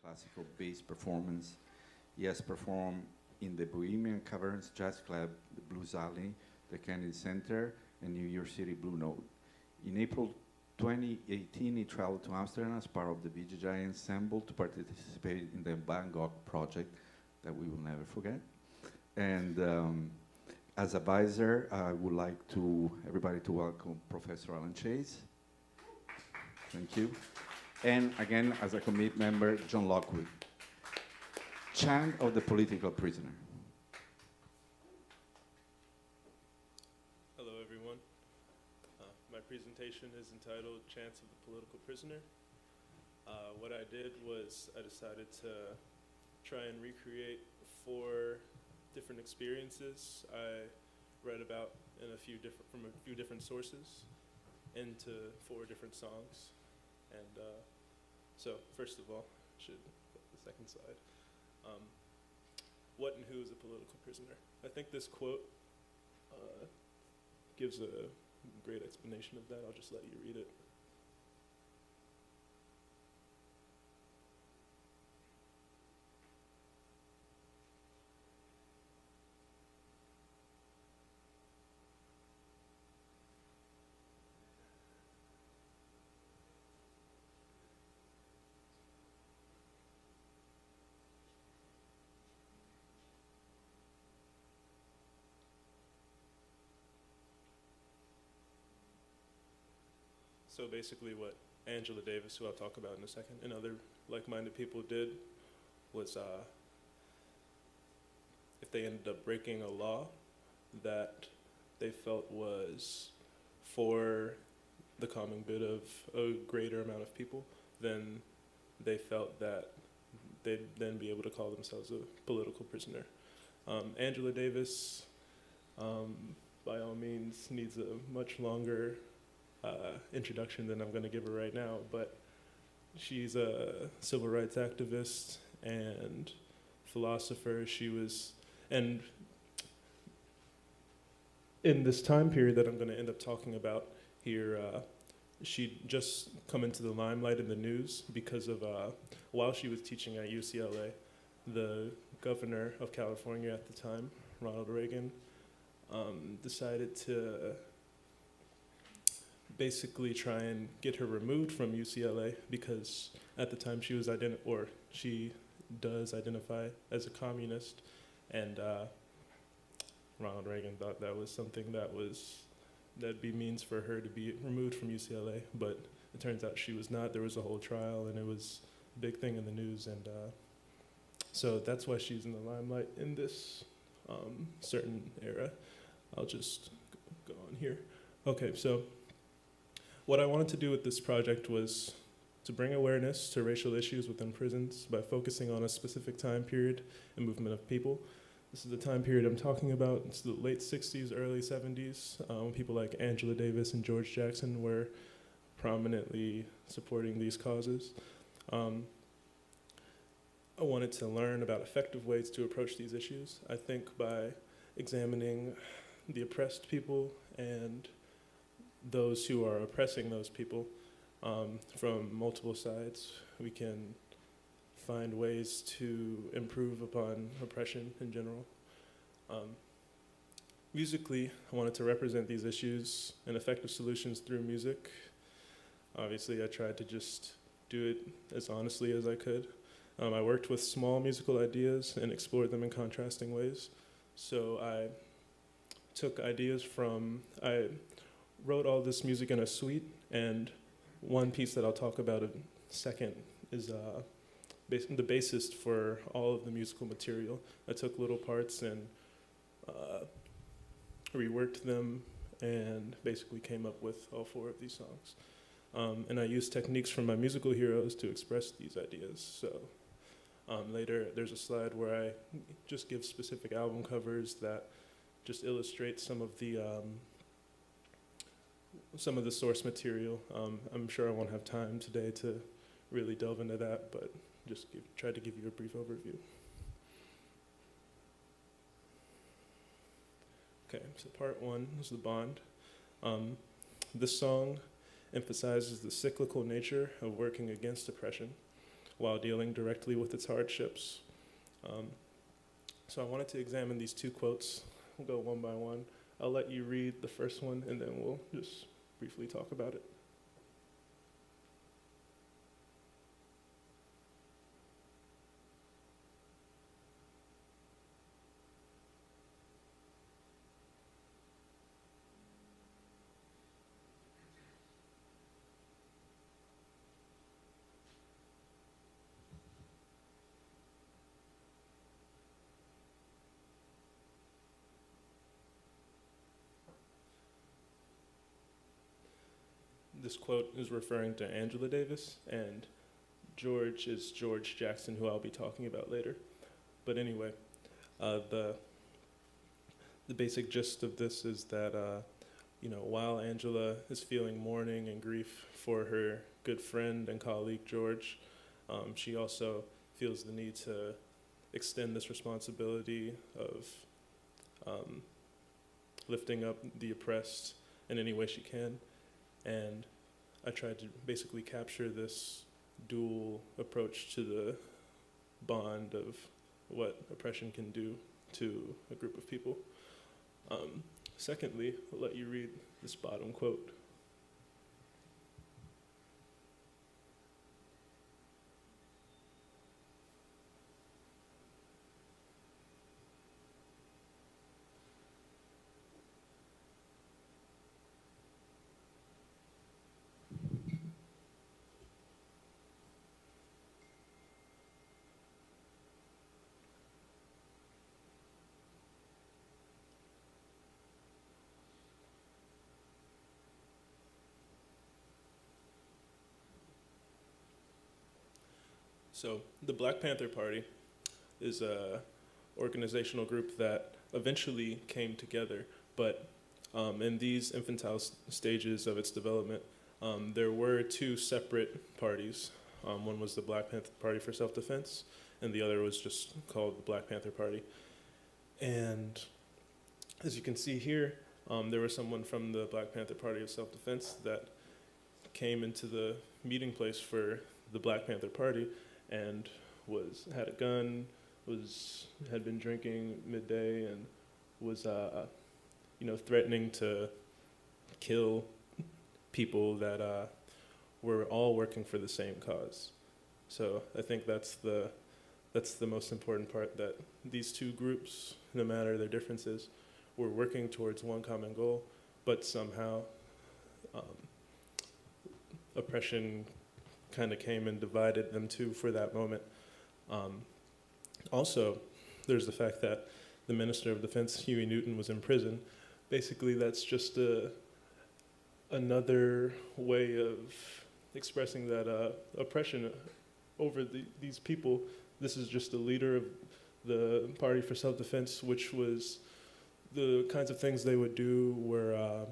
classical bass performance. He has performed in the Bohemian Caverns Jazz Club, the Blues Alley, the Kennedy Center, and New York City Blue Note. In April 2018, he traveled to Amsterdam as part of the BJJ Ensemble to participate in the Van Gogh project that we will never forget. And as advisor, I would like everybody to welcome Professor Alan Chase. Thank you. And again, as a committee member, John Lockwood. Chant of the Political Prisoner. Hello, everyone. My presentation is entitled Chants of the Political Prisoner. What I did was I decided to try and recreate 4 different experiences I read about from a few different sources into 4 different songs. And so, first of all, I should go to the second slide. What and who is a political prisoner? I think this quote gives a great explanation of that. I'll just let you read it. So basically what Angela Davis, who I'll talk about in a second, and other like-minded people did was if they ended up breaking a law that they felt was for the common good of a greater amount of people, then they felt that they'd then be able to call themselves a political prisoner. Angela Davis, by all means, needs a much longer introduction than I'm going to give her right now, but she's a civil rights activist and philosopher. She was, and in this time period that I'm going to end up talking about here, she just come into the limelight in the news because of, while she was teaching at UCLA, the governor of California at the time, Ronald Reagan, decided to basically try and get her removed from UCLA because at the time she was she does identify as a communist, and Ronald Reagan thought that was something that'd be means for her to be removed from UCLA, but it turns out she was not. There was a whole trial, and it was a big thing in the news, and so that's why she's in the limelight in this certain era. I'll just go on here. Okay, so what I wanted to do with this project was to bring awareness to racial issues within prisons by focusing on a specific time period and movement of people. This is the time period I'm talking about. It's the late 60s, early 70s, when people like Angela Davis and George Jackson were prominently supporting these causes. I wanted to learn about effective ways to approach these issues. I think by examining the oppressed people and those who are oppressing those people from multiple sides, we can find ways to improve upon oppression in general. Musically, I wanted to represent these issues and effective solutions through music. Obviously, I tried to just do it as honestly as I could. I worked with small musical ideas and explored them in contrasting ways. So I took ideas I wrote all this music in a suite, and one piece that I'll talk about in a second is the bassist for all of the musical material. I took little parts and reworked them and basically came up with all 4 of these songs. And I used techniques from my musical heroes to express these ideas. So later there's a slide where I just give specific album covers that just illustrate some of the source material. I'm sure I won't have time today to really delve into that, but just try to give you a brief overview. Okay, so part 1 is the bond. This song emphasizes the cyclical nature of working against oppression. while dealing directly with its hardships. So I wanted to examine these two quotes. We'll go one by one. I'll let you read the first one, and then we'll just briefly talk about it. This quote is referring to Angela Davis, and George is George Jackson, who I'll be talking about later. But anyway, the basic gist of this is that while Angela is feeling mourning and grief for her good friend and colleague George, she also feels the need to extend this responsibility of lifting up the oppressed in any way she can. And I tried to basically capture this dual approach to the bond of what oppression can do to a group of people. Secondly, I'll let you read this bottom quote. So the Black Panther Party is a organizational group that eventually came together, but in these infantile stages of its development, there were two separate parties. One was the Black Panther Party for Self-Defense, and the other was just called the Black Panther Party. And as you can see here, there was someone from the Black Panther Party of Self-Defense that came into the meeting place for the Black Panther Party and had a gun, had been drinking midday, and was threatening to kill people that were all working for the same cause. So I think that's the most important part, that these two groups, no matter their differences, were working towards one common goal, but somehow oppression kind of came and divided them two for that moment. Also, there's the fact that the Minister of Defense, Huey Newton, was in prison. Basically, that's just another way of expressing that oppression over these people. This is just the leader of the Party for Self-Defense, which was the kinds of things they would do were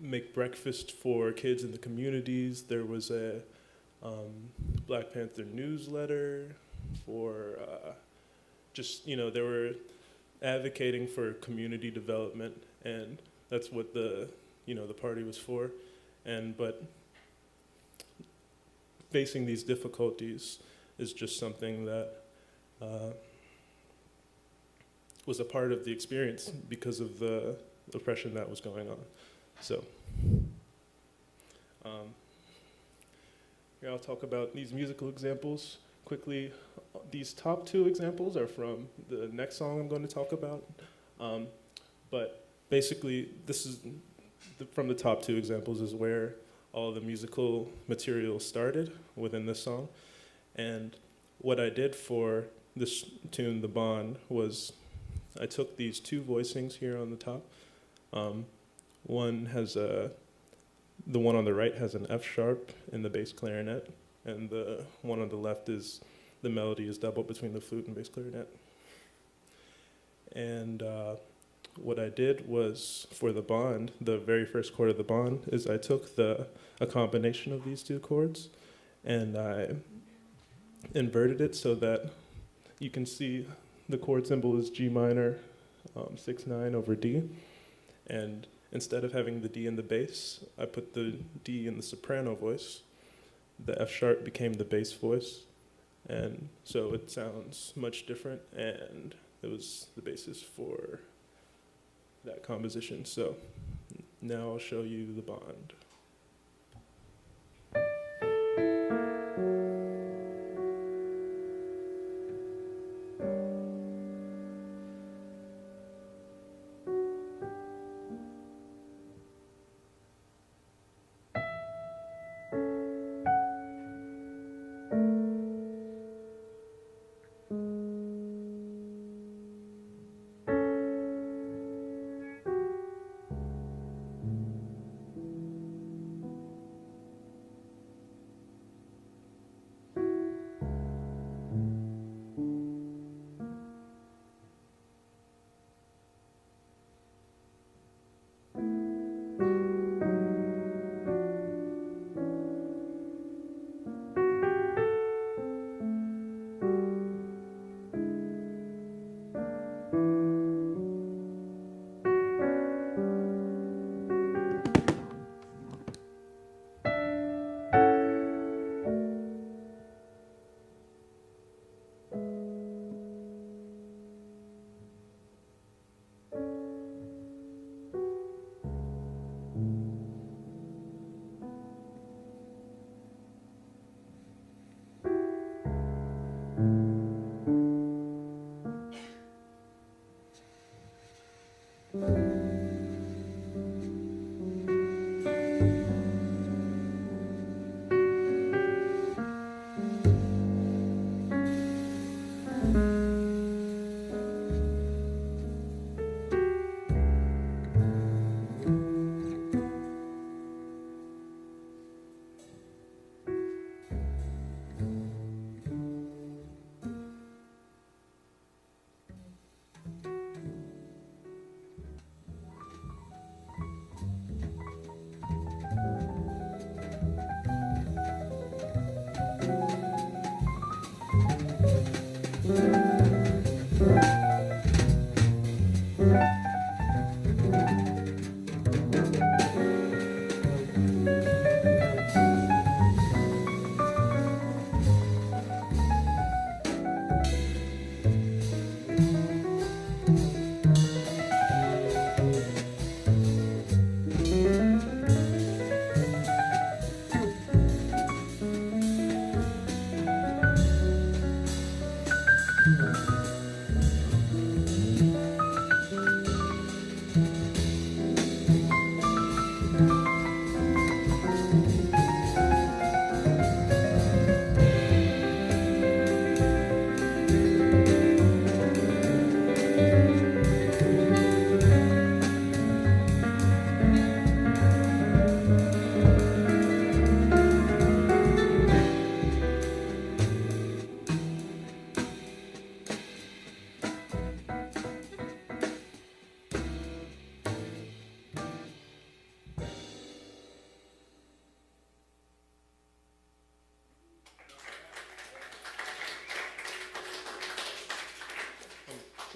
make breakfast for kids in the communities. There was a Black Panther newsletter for they were advocating for community development, and that's what the party was for. But facing these difficulties is just something that was a part of the experience because of the oppression that was going on. So here I'll talk about these musical examples quickly. These top two examples are from the next song I'm going to talk about. But basically, this is from the top two examples is where all the musical material started within this song. And what I did for this tune, The Bond, was I took these two voicings here on the top. One has the one on the right has an F sharp in the bass clarinet, and the one on the left is the melody is doubled between the flute and bass clarinet. And what I did was, for the bond, the very first chord of the bond, is I took a combination of these two chords, and I inverted it so that you can see the chord symbol is G minor 6/9 over D, and instead of having the D in the bass, I put the D in the soprano voice, the F sharp became the bass voice, and so it sounds much different, and it was the basis for that composition. So now I'll show you the bond.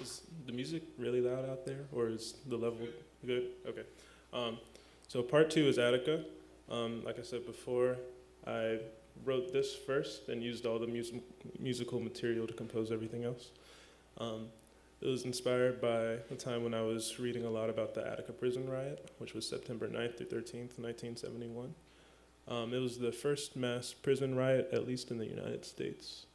Is the music really loud out there, or is the level good? Okay. So part 2 is Attica. Like I said before, I wrote this first and used all the musical material to compose everything else. It was inspired by a time when I was reading a lot about the Attica prison riot, which was September 9th through 13th, 1971. It was the first mass prison riot, at least in the United States.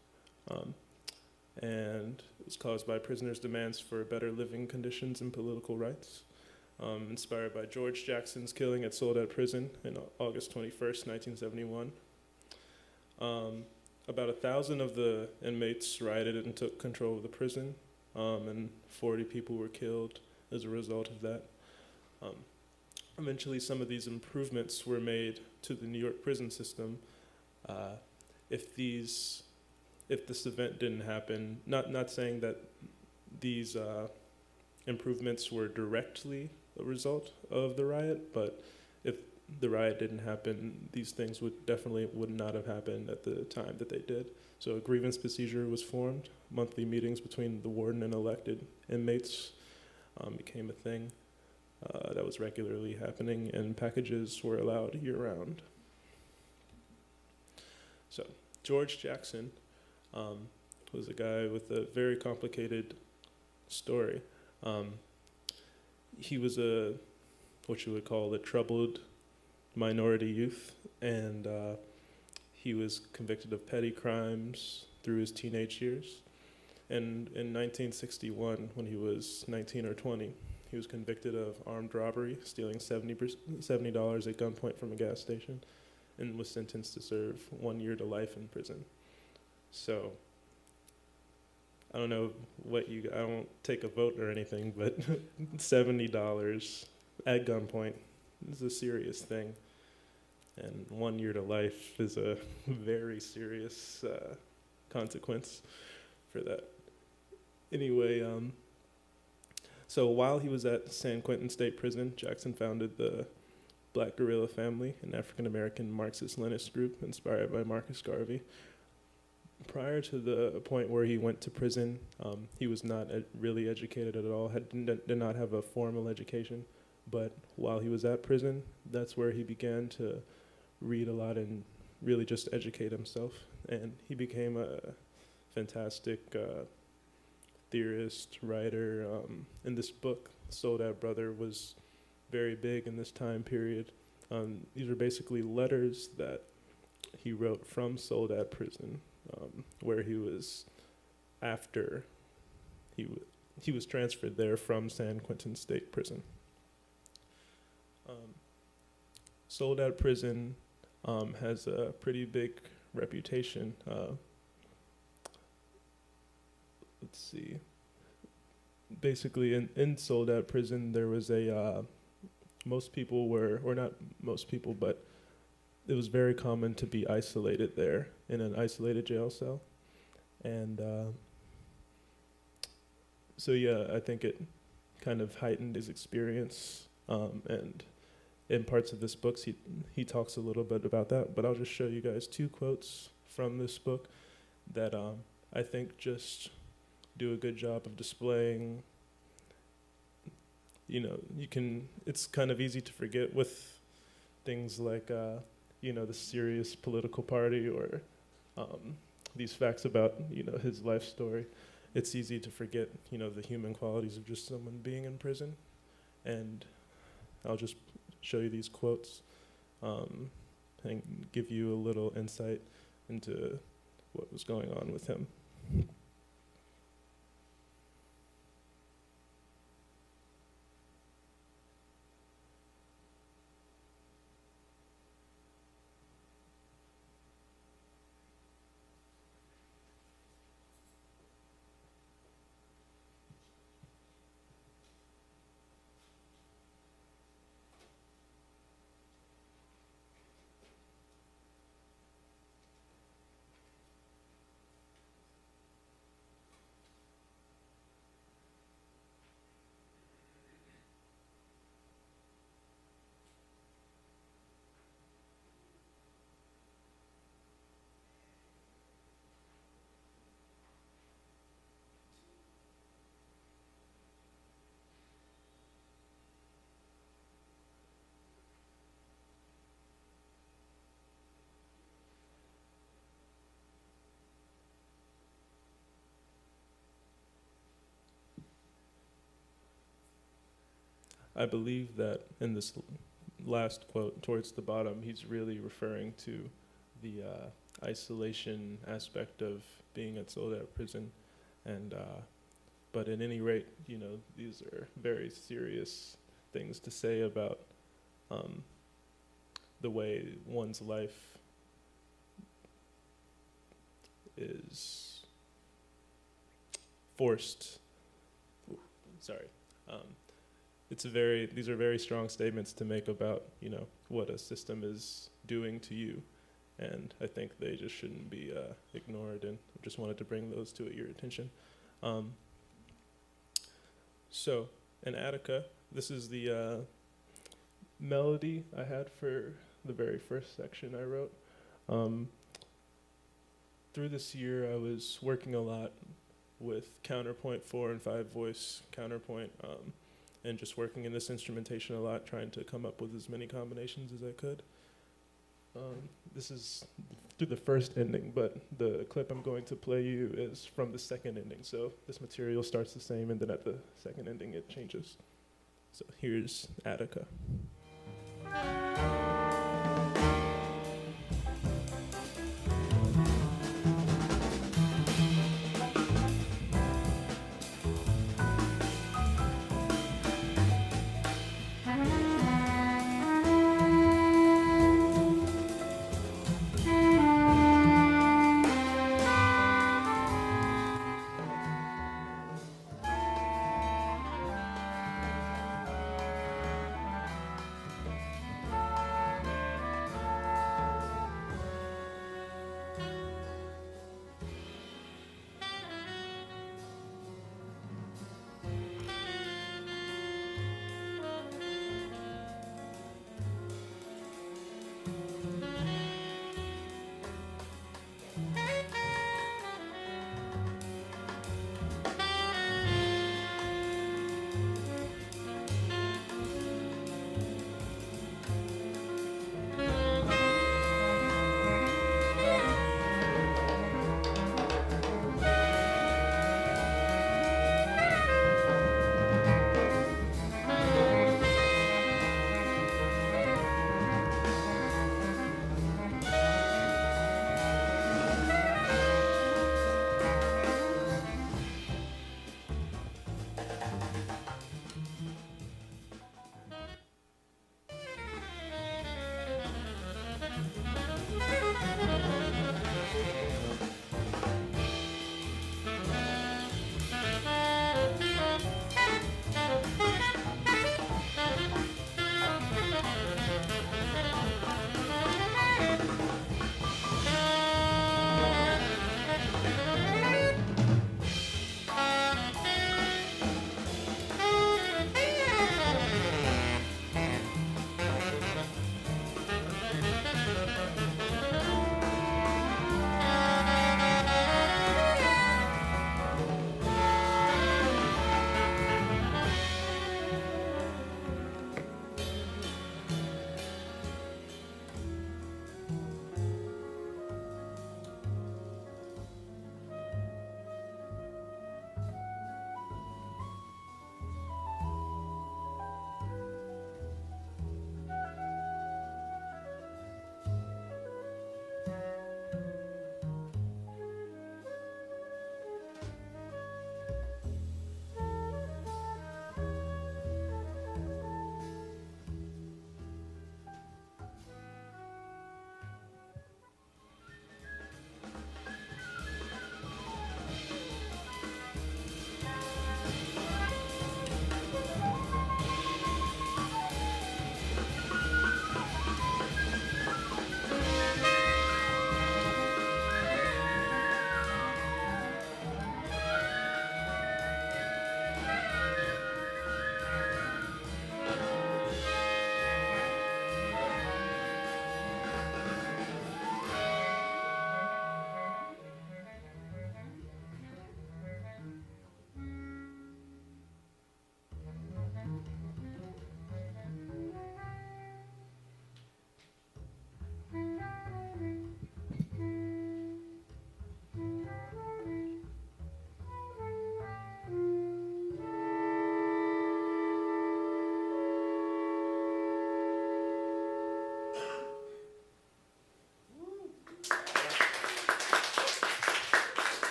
And it was caused by prisoners' demands for better living conditions and political rights. Inspired by George Jackson's killing at Soledad Prison in August 21st, 1971. About 1,000 of the inmates rioted and took control of the prison, and 40 people were killed as a result of that. Eventually, some of these improvements were made to the New York prison system. If this event didn't happen, not saying that these improvements were directly a result of the riot, but if the riot didn't happen, these things would not have happened at the time that they did. So a grievance procedure was formed. Monthly meetings between the warden and elected inmates became a thing that was regularly happening, and packages were allowed year-round. So George Jackson was a guy with a very complicated story. He was what you would call a troubled minority youth, and he was convicted of petty crimes through his teenage years. And in 1961, when he was 19 or 20, he was convicted of armed robbery, stealing $70 at gunpoint from a gas station, and was sentenced to serve 1 year to life in prison. So I don't know I don't take a vote or anything, but $70 at gunpoint is a serious thing. And 1 year to life is a very serious consequence for that. Anyway, so while he was at San Quentin State Prison, Jackson founded the Black Guerrilla Family, an African-American Marxist-Leninist group inspired by Marcus Garvey. Prior to the point where he went to prison, he was not really educated at all, did not have a formal education. But while he was at prison, that's where he began to read a lot and really just educate himself. And he became a fantastic theorist, writer. And this book, Sold Out Brother, was very big in this time period. These are basically letters that he wrote from Sold Out prison, where he was after he was transferred there from San Quentin State Prison. Sold Out prison has a pretty big reputation. Let's see. Basically, in Sold Out prison, there was most people were, or not most people, but it was very common to be isolated there in an isolated jail cell. And so yeah, I think it kind of heightened his experience. And in parts of this book, he talks a little bit about that, but I'll just show you guys 2 quotes from this book that I think just do a good job of displaying, it's kind of easy to forget with things like, the serious political party or these facts about, his life story. It's easy to forget, the human qualities of just someone being in prison. And I'll just show you these quotes and give you a little insight into what was going on with him. I believe that in this last quote towards the bottom, he's really referring to the isolation aspect of being at Sold Out prison. And but at any rate, these are very serious things to say about the way one's life is forced. These are very strong statements to make about, what a system is doing to you. And I think they just shouldn't be ignored, and I just wanted to bring those to your attention. So, in Attica, this is the melody I had for the very first section I wrote. Through this year, I was working a lot with counterpoint 4 and 5 voice counterpoint, and just working in this instrumentation a lot, trying to come up with as many combinations as I could. This is through the first ending, but the clip I'm going to play you is from the second ending. So this material starts the same, and then at the second ending it changes. So here's Attica.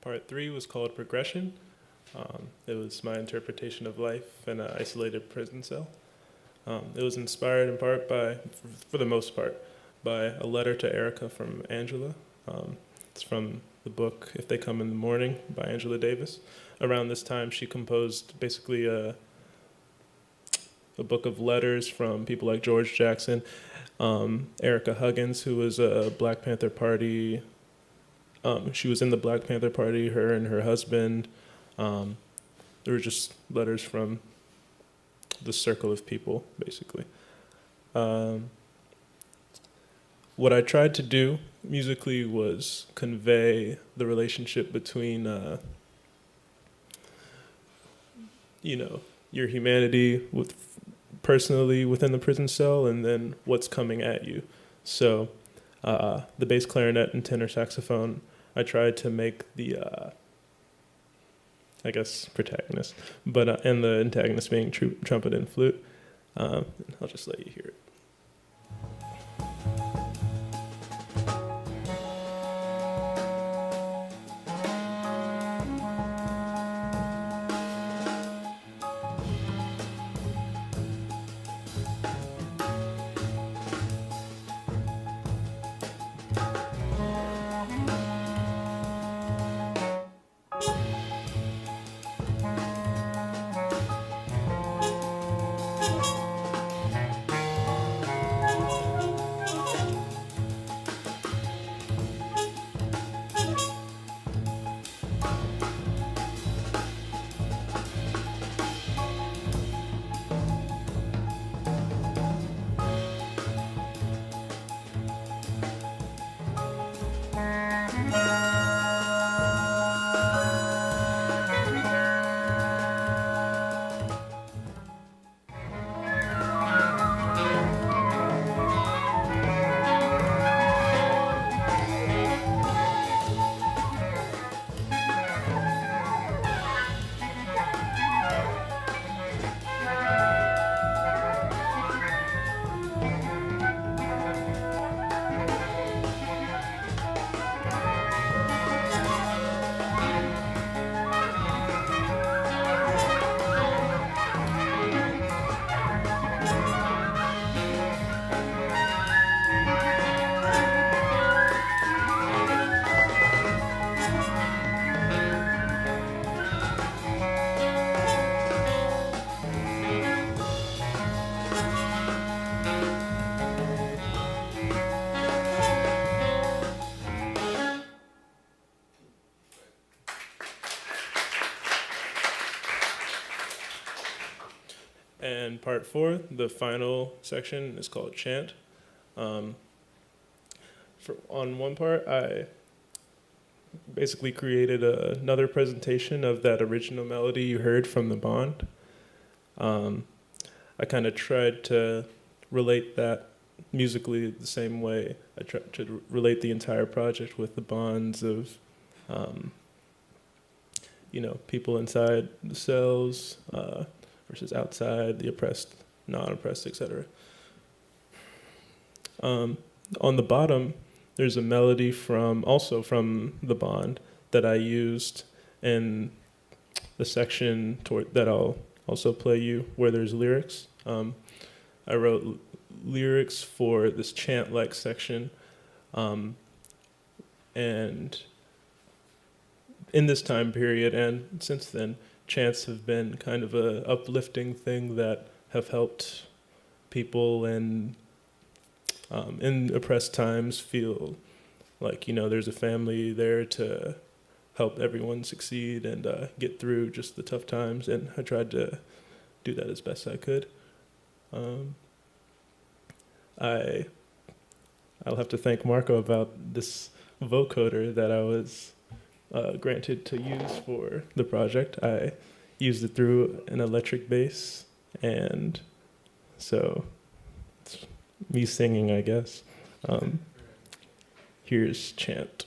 Part 3 was called Progression. It was my interpretation of life in an isolated prison cell. It was inspired in part by, for the most part, by a letter to Erica from Angela. It's from the book If They Come in the Morning by Angela Davis. Around this time, she composed basically a book of letters from people like George Jackson, Erica Huggins, who was a Black Panther Party. She was in the Black Panther Party, her and her husband. There were just letters from the circle of people, basically. What I tried to do musically was convey the relationship between, your humanity with personally within the prison cell, and then what's coming at you. So the bass clarinet and tenor saxophone, I tried to make the I guess protagonist, but and the antagonist being trumpet and flute. I'll just let you hear it. And part 4, the final section, is called Chant. On one part, I basically created another presentation of that original melody you heard from the Bond. I kind of tried to relate that musically the same way I tried to relate the entire project with the bonds of, people inside the cells, versus outside, the oppressed, non-oppressed, etc. On the bottom, there's a melody from the Bond that I used in the section that I'll also play you, where there's lyrics. I wrote lyrics for this chant-like section, and in this time period and since then, chants have been kind of a uplifting thing that have helped people in oppressed times feel like, there's a family there to help everyone succeed and get through just the tough times. And I tried to do that as best I could. I'll have to thank Marco about this vocoder that I was granted to use for the project. I used it through an electric bass, and so it's me singing, I guess. Here's Chant.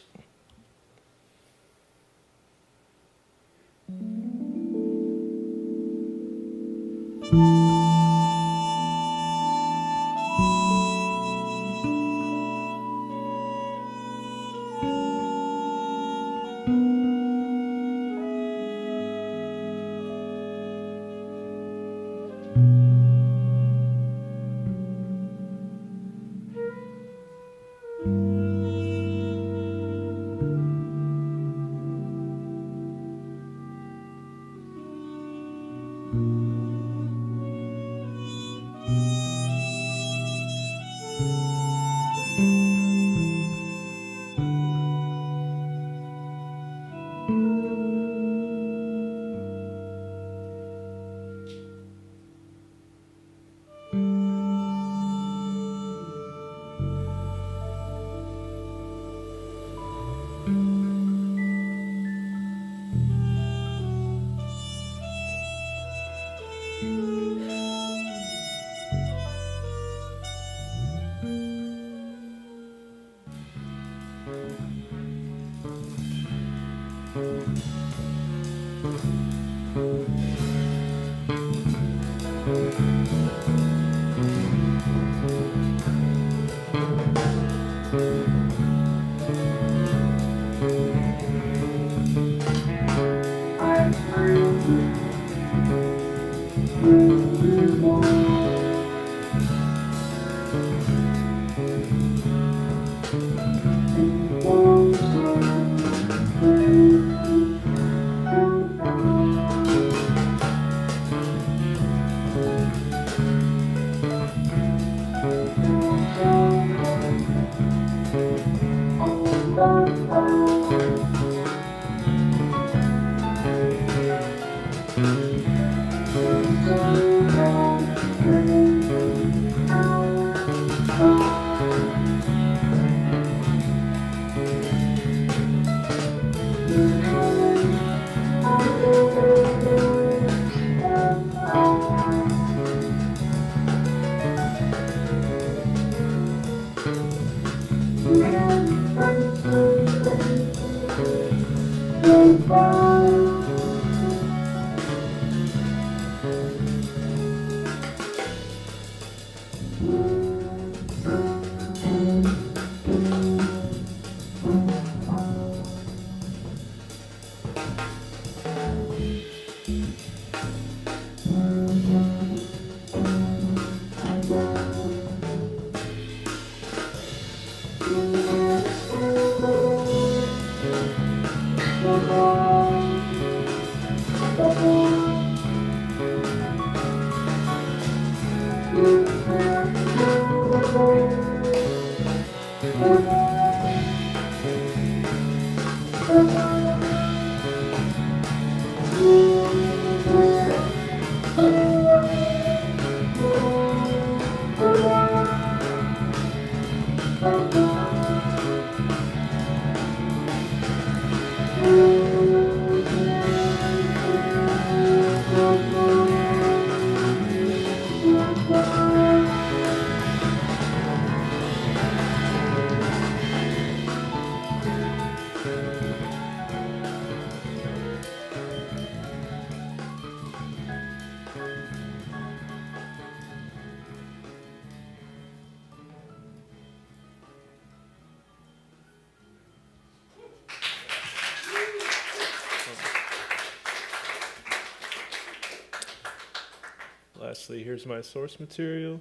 Lastly, here's my source material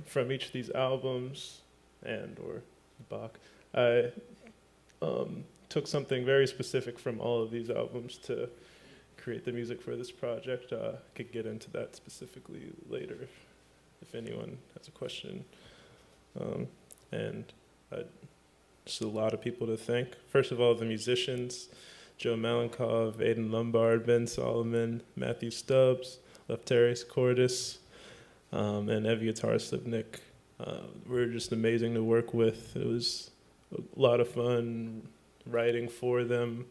from each of these albums and or Bach. I took something very specific from all of these albums to create the music for this project. Could get into that specifically later if anyone has a question. And just a lot of people to thank. First of all, the musicians, Joe Malenkov, Aidan Lombard, Ben Solomon, Matthew Stubbs, Lefteris Cordis, and Evyatar Slivnik. Were just amazing to work with. It was a lot of fun writing for them.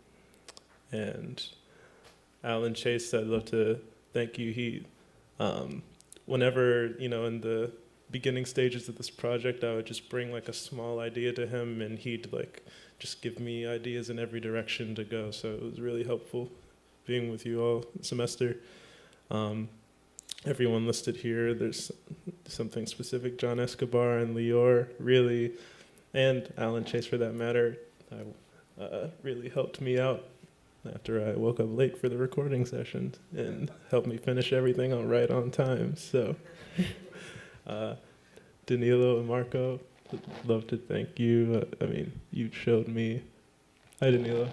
And Alan Chase, I'd love to thank you. He, whenever, in the beginning stages of this project, I would just bring like a small idea to him and he'd like just give me ideas in every direction to go. So it was really helpful being with you all semester. Everyone listed here, there's something specific, John Escobar and Lior really, and Alan Chase for that matter, really helped me out after I woke up late for the recording session and helped me finish everything right on time. So Danilo and Marco, I'd love to thank you. You showed me, hi Danilo.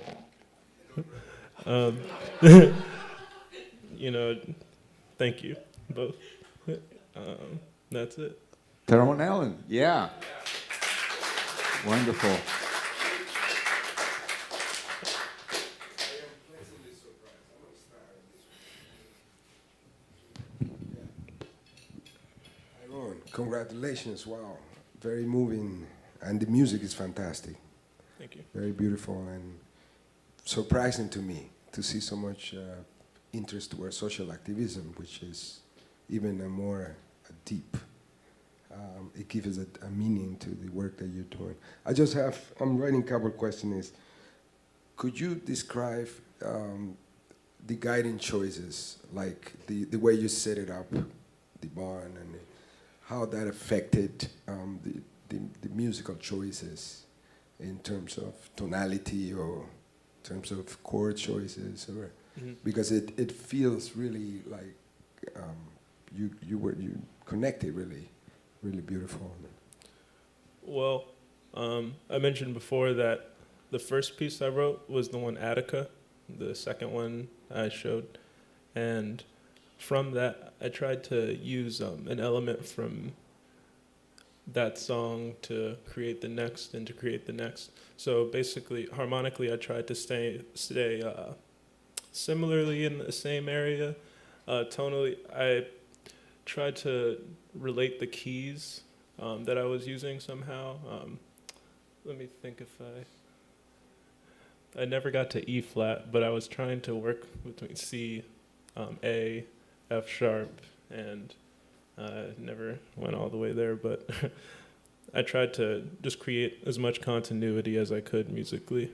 Thank you both. That's it. Tyrone Allen, yeah. Wonderful. Tyrone, congratulations, wow. Very moving, and the music is fantastic. Thank you. Very beautiful and surprising to me to see so much interest towards social activism, which is even a more deep. It gives a meaning to the work that you're doing. I'm writing a couple of questions. Could you describe the guiding choices, like the way you set it up, the barn, and how that affected the musical choices in terms of tonality or in terms of chord choices, or because it feels really like you connected really beautiful. Well, I mentioned before that the first piece I wrote was the one Attica, the second one I showed, and from that I tried to use an element from that song to create the next and to create the next. So basically, harmonically, I tried to stay similarly in the same area. Tonally, I tried to relate the keys that I was using somehow. Let me think if I never got to E flat, but I was trying to work between C, A, F sharp, and never went all the way there, but I tried to just create as much continuity as I could musically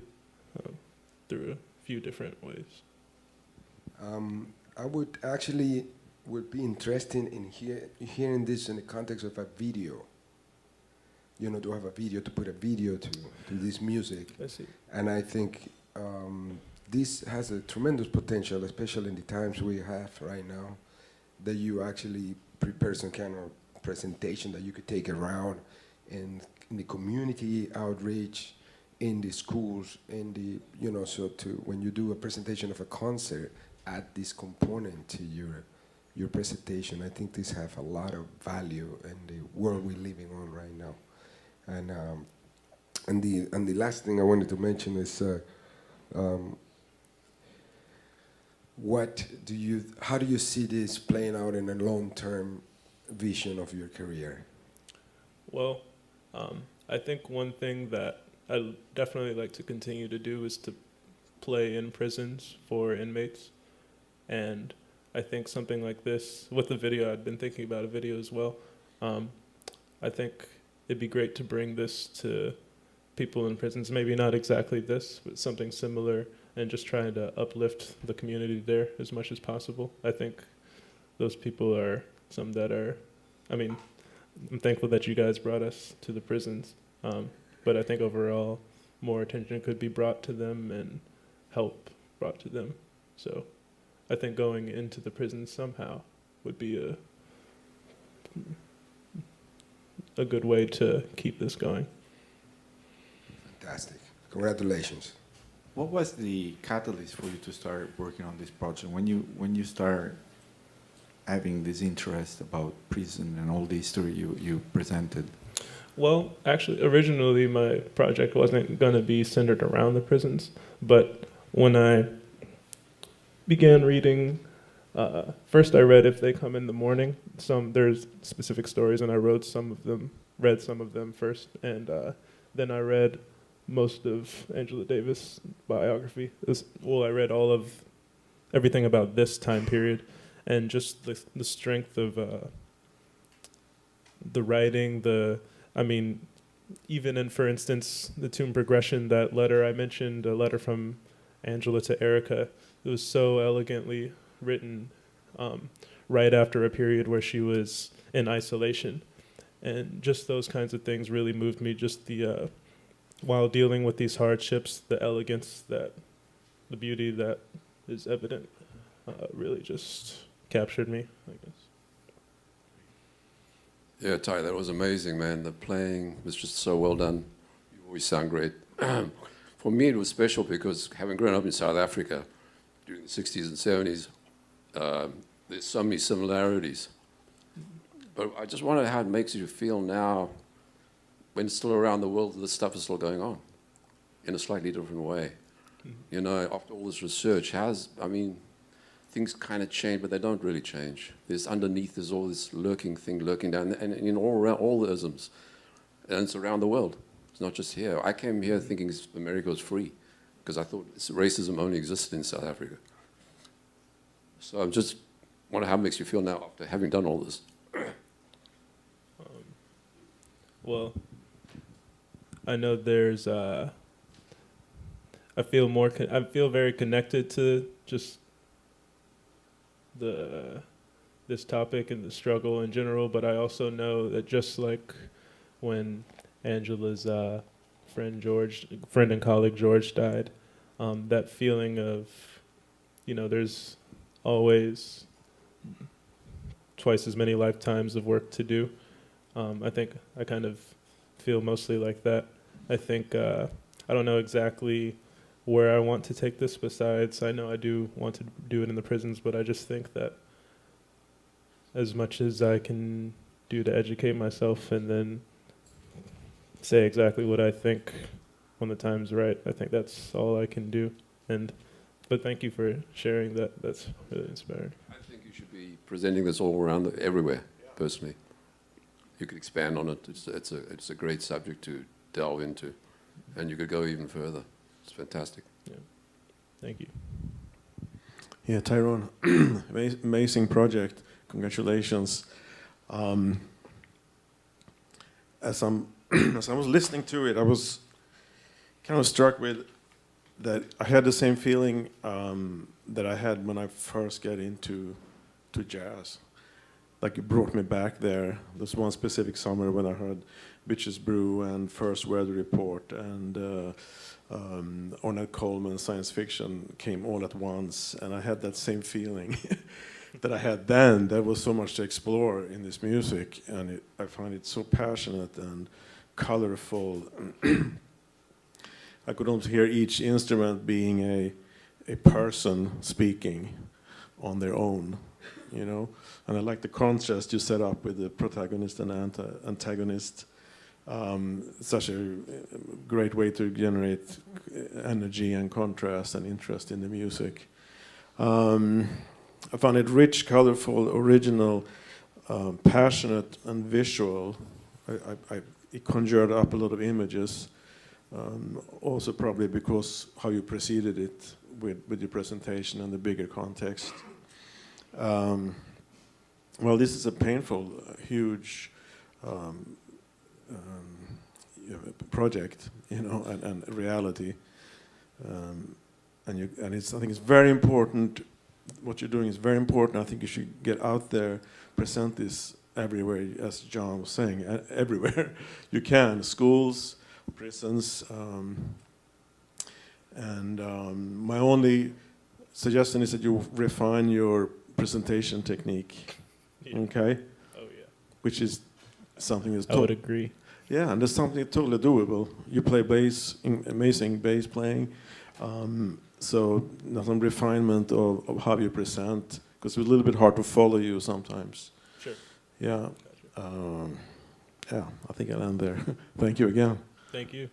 through a few different ways. I would actually be interested in hearing this in the context of a video. You know, to have a video, to put a video to this music. I see. And I think this has a tremendous potential, especially in the times we have right now, that you actually prepare some kind of presentation that you could take around in the community outreach, in the schools, in the, you know, so when you do a presentation of a concert, add this component to your presentation. I think this have a lot of value in the world we're living on right now. And the last thing I wanted to mention is how do you see this playing out in a long-term vision of your career? Well, I think one thing that I definitely like to continue to do is to play in prisons for inmates. And I think something like this, with the video, I'd been thinking about a video as well. I think it'd be great to bring this to people in prisons, maybe not exactly this, but something similar, and just trying to uplift the community there as much as possible. I think those people are some that are, I mean, I'm thankful that you guys brought us to the prisons, but I think overall more attention could be brought to them and help brought to them. So I think going into the prisons somehow would be a good way to keep this going. Fantastic. Congratulations. What was the catalyst for you to start working on this project? When you start having this interest about prison and all the history you presented? Well, actually, originally my project wasn't going to be centered around the prisons, but when I began reading, first I read If They Come in the Morning. There's specific stories, and I read some of them first, and then I read most of Angela Davis' biography. I read all of everything about this time period, and just the strength of the writing, even in, for instance, the tune progression, that letter I mentioned, a letter from Angela to Erica, it was so elegantly written right after a period where she was in isolation. And just those kinds of things really moved me, just the while dealing with these hardships, the elegance, the beauty that is evident really just captured me, I guess. Yeah, Ty, that was amazing, man. The playing was just so well done. You always sound great. For me, it was special because having grown up in South Africa during the 60s and 70s, there's so many similarities. But I just wonder how it makes you feel now when still around the world, this stuff is still going on in a slightly different way. Mm-hmm. You know, after all this research, things kind of change, but they don't really change. There's all this lurking thing lurking down, and in all the isms. And it's around the world. It's not just here. I came here thinking America was free, because I thought racism only existed in South Africa. So I just wonder how it makes you feel now after having done all this. Well, I know there's. I feel very connected to just this topic and the struggle in general, but I also know that just like when Angela's friend and colleague George died, that feeling of, there's always twice as many lifetimes of work to do. I think I kind of feel mostly like that. I think I don't know exactly where I want to take this, besides I know I do want to do it in the prisons, but I just think that as much as I can do to educate myself and then say exactly what I think when the time's right. I think that's all I can do. But thank you for sharing that. That's really inspiring. I think you should be presenting this all around, everywhere, personally. You could expand on it. It's a great subject to delve into, and you could go even further. It's fantastic. Yeah. Thank you. Yeah, Tyrone, amazing project. Congratulations. As I was listening to it, I was kind of struck with that I had the same feeling that I had when I first got into jazz. Like it brought me back there. There's one specific summer when I heard Bitches Brew and First Weather Report and Ornette Coleman Science Fiction came all at once, and I had that same feeling that I had then. There was so much to explore in this music, and I find it so passionate and colorful. I could almost hear each instrument being a person speaking on their own, you know. And I like the contrast you set up with the protagonist and antagonist. Such a great way to generate energy and contrast and interest in the music. I found it rich, colorful, original, passionate, and visual. It conjured up a lot of images. Also probably because how you preceded it with your presentation and the bigger context. Well, this is a painful, huge project, you know, and reality. And I think it's very important. What you're doing is very important. I think you should get out there, present this everywhere, as John was saying, everywhere you can, schools, prisons. My only suggestion is that you refine your presentation technique, okay? Oh, yeah. Which is something that's I would agree. yeah, and there's something totally doable. You play bass, amazing bass playing. So some refinement of how you present, because it's a little bit hard to follow you sometimes. Sure. Yeah. Gotcha. Yeah, I think I'll end there. Thank you again. Thank you.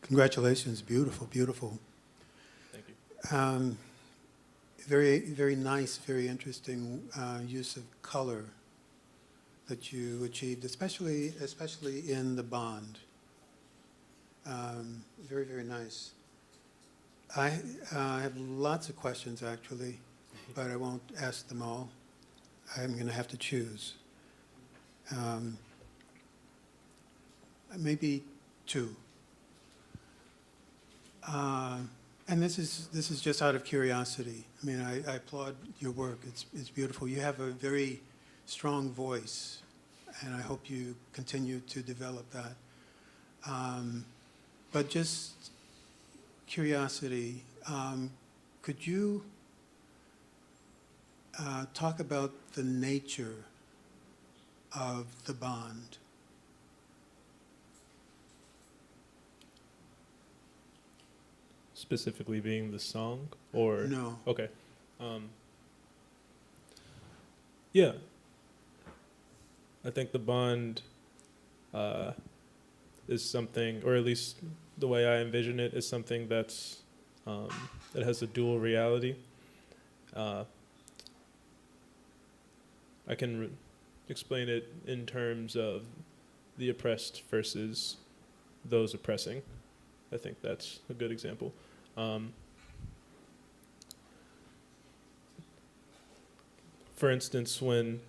Congratulations, beautiful, beautiful. Thank you. Very, very nice, very interesting use of color that you achieved, especially in the bond. Very, very nice. I have lots of questions actually, but I won't ask them all. I'm going to have to choose. Maybe two. And this is just out of curiosity. I mean, I applaud your work. It's beautiful. You have a very strong voice, and I hope you continue to develop that. But just curiosity, could you talk about the nature of the bond? Specifically being the song, or No. Okay. Yeah. I think the bond is something, or at least the way I envision it, is something that's that has a dual reality. I can explain it in terms of the oppressed versus those oppressing. I think that's a good example. For instance, I'll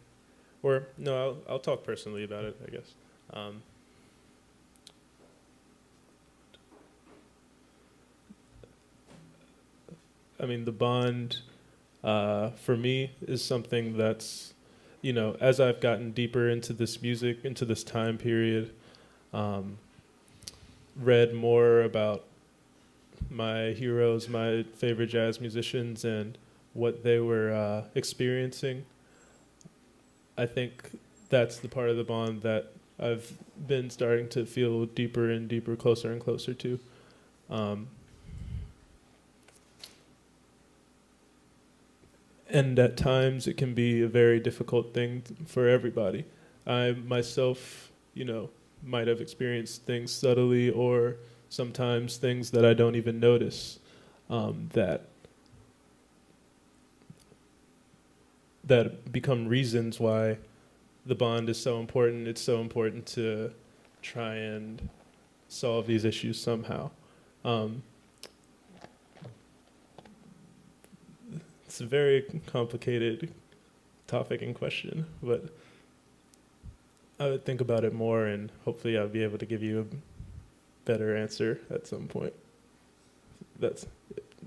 talk personally about it, I guess. I mean, the bond, for me, is something that's, you know, as I've gotten deeper into this music, into this time period, read more about my heroes, my favorite jazz musicians, and what they were experiencing. I think that's the part of the bond that I've been starting to feel deeper and deeper, closer and closer to. And at times it can be a very difficult thing for everybody. I myself, might have experienced things subtly, or sometimes things that I don't even notice, that become reasons why the bond is so important. It's so important to try and solve these issues somehow. It's a very complicated topic and question, but I would think about it more, and hopefully I'll be able to give you a better answer at some point.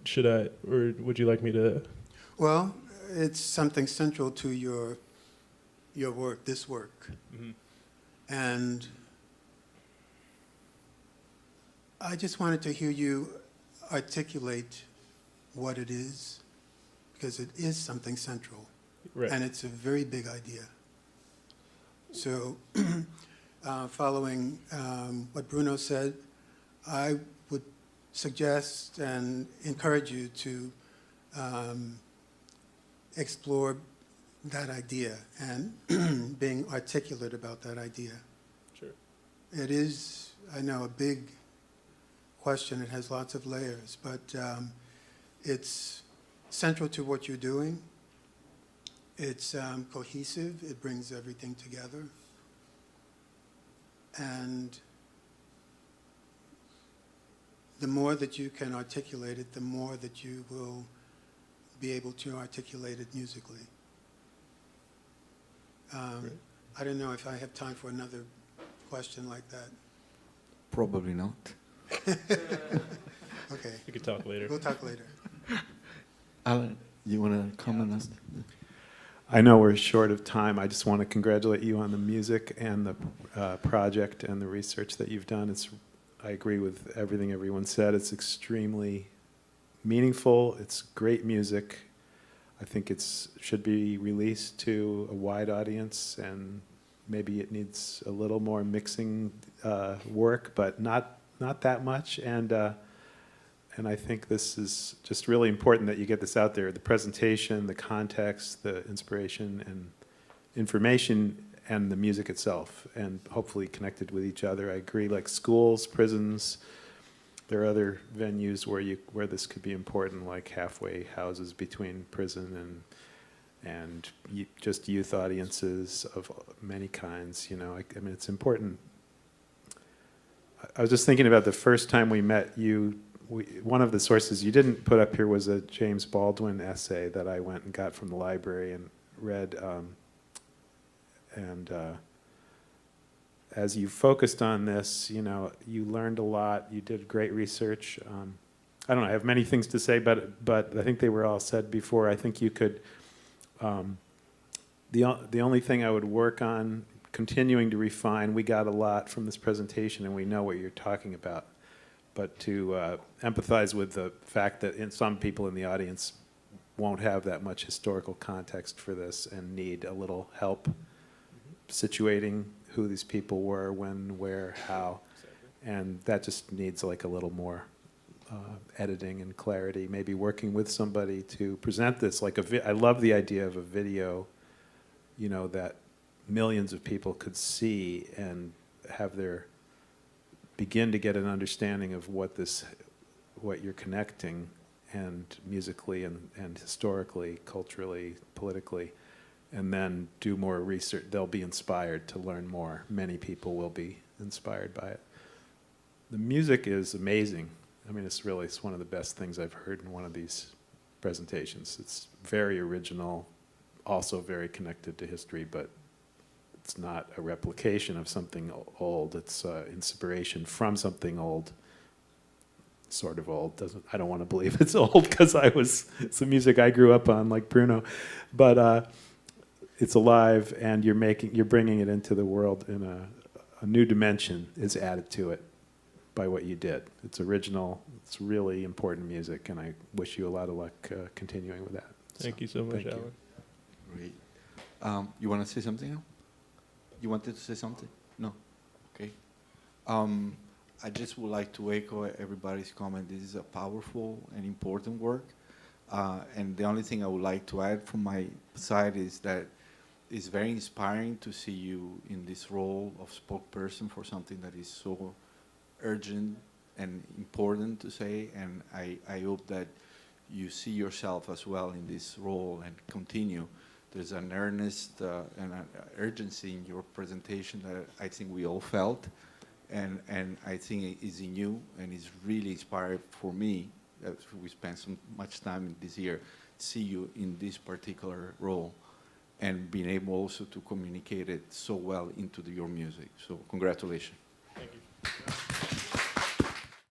Should I, or would you like me to? Well, it's something central to your work, this work. Mm-hmm. And I just wanted to hear you articulate what it is, because it is something central. Right. And it's a very big idea. So following what Bruno said, I would suggest and encourage you to explore that idea and being articulate about that idea. Sure. It is, I know, a big question. It has lots of layers, but it's central to what you're doing. It's cohesive. It brings everything together. And the more that you can articulate it, the more that you will be able to articulate it musically. I don't know if I have time for another question like that. Probably not. Okay, We could talk later. we'll talk later. Alan, you want to comment on that? I know we're short of time. I just want to congratulate you on the music and the project and the research that you've done. I agree with everything everyone said. It's extremely meaningful. It's great music. I think it should be released to a wide audience, and maybe it needs a little more mixing work, but not that much. And I think this is just really important that you get this out there. The presentation, the context, the inspiration and information, and the music itself, and hopefully connected with each other. I agree, like schools, prisons, there are other venues where this could be important, like halfway houses between prison and just youth audiences of many kinds. I mean, it's important. I was just thinking about the first time we met you. One of the sources you didn't put up here was a James Baldwin essay that I went and got from the library and read. As you focused on this, you learned a lot. You did great research. I don't know. I have many things to say, but I think they were all said before. I think you could. The only thing I would work on, continuing to refine. We got a lot from this presentation, and we know what you're talking about. But to empathize with the fact that some people in the audience won't have that much historical context for this and need a little help situating who these people were, when, where, how. And that just needs like a little more editing and clarity, maybe working with somebody to present this. I love the idea of a video, that millions of people could see and have begin to get an understanding of what you're connecting, and musically and historically, culturally, politically, and then do more research. They'll be inspired to learn more. Many people will be inspired by it. The music is amazing. I mean, it's one of the best things I've heard in one of these presentations. It's very original, also very connected to history, but it's not a replication of something old. It's inspiration from something old, sort of old. I don't want to believe it's old because it's the music I grew up on, like Bruno, but it's alive, and you're bringing it into the world in a new dimension is added to it by what you did. It's original. It's really important music, and I wish you a lot of luck continuing with that. Thank you so much, thank you. Alan. Great. You want to say something now? You wanted to say something? No? Okay. I just would like to echo everybody's comment. This is a powerful and important work. And the only thing I would like to add from my side is that it's very inspiring to see you in this role of spokesperson for something that is so urgent and important to say. And I hope that you see yourself as well in this role and continue. There's an earnest and an urgency in your presentation that I think we all felt. And I think it is in you, and it's really inspiring for me, that we spent so much time this year, see you in this particular role and being able also to communicate it so well into your music. So congratulations. Thank you.